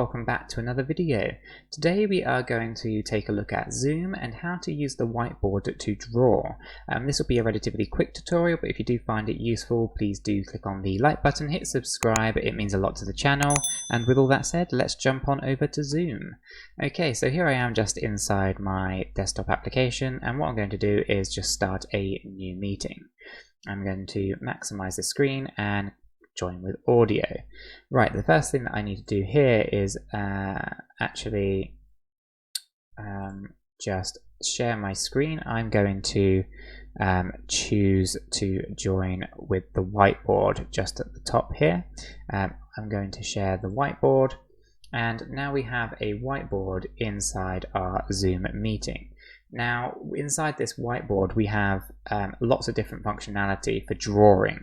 welcome back to another video. Today we are going to take a look at Zoom and how to use the whiteboard to draw. This will be a relatively quick tutorial, but if you do find it useful, please do click on the like button, hit subscribe, it means a lot to the channel. And with all that said, let's jump on over to Zoom. Okay, so here I am just inside my desktop application, and what I'm going to do is just start a new meeting. I'm going to maximize the screen and join with audio. Right, the first thing that I need to do here is actually just share my screen. I'm going to choose to join with the whiteboard just at the top here. I'm going to share the whiteboard, and now we have a whiteboard inside our Zoom meeting. Now, inside this whiteboard, we have lots of different functionality for drawing.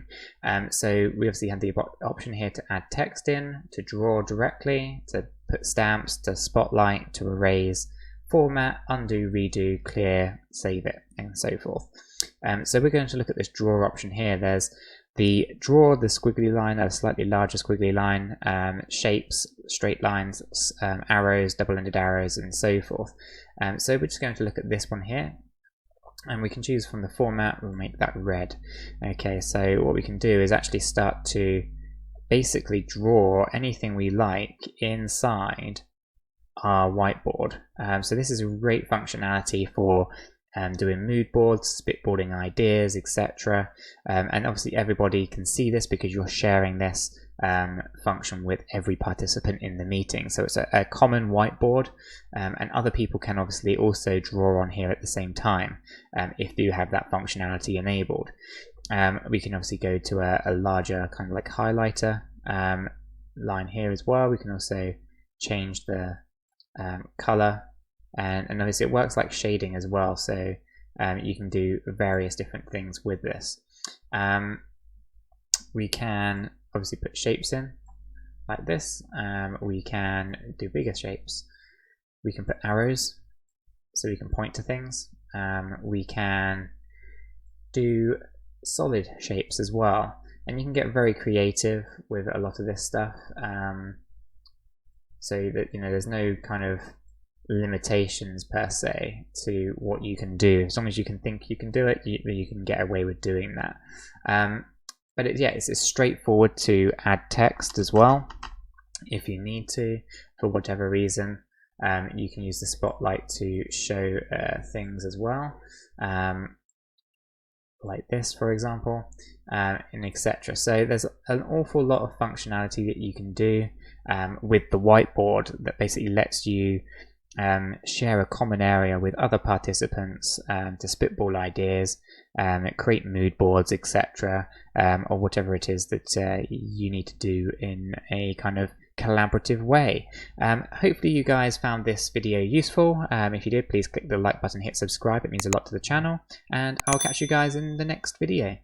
So we obviously have the option here to add text in, to draw directly, to put stamps, to spotlight, to erase, format, undo, redo, clear, save it, and so forth. So we're going to look at this draw option here. There's the draw, the squiggly line, a slightly larger squiggly line, shapes, straight lines, arrows, double-ended arrows, and so forth. So we're just going to look at this one here, and we can choose from the format. We'll make that red. Okay, so what we can do is actually start to basically draw anything we like inside our whiteboard. So this is a great functionality for doing mood boards, spitballing ideas, etc. And obviously everybody can see this because you're sharing this function with every participant in the meeting. So it's a common whiteboard, and other people can obviously also draw on here at the same time if you have that functionality enabled. We can obviously go to a larger kind of like highlighter line here as well. We can also change the color, and obviously it works like shading as well, so you can do various different things with this. We can obviously put shapes in like this. We can do bigger shapes. We can put arrows so we can point to things. We can do solid shapes as well, and you can get very creative with a lot of this stuff, so that there's no kind of limitations per se to what you can do. As long as you can think you can do it, you can get away with doing that. But it's straightforward to add text as well if you need to, for whatever reason. You can use the spotlight to show things as well, like this, for example, and etc. So there's an awful lot of functionality that you can do with the whiteboard that basically lets you share a common area with other participants to spitball ideas, create mood boards, etc., or whatever it is that you need to do in a kind of collaborative way. Hopefully you guys found this video useful. If you did, please click the like button, hit subscribe, it means a lot to the channel, and I'll catch you guys in the next video.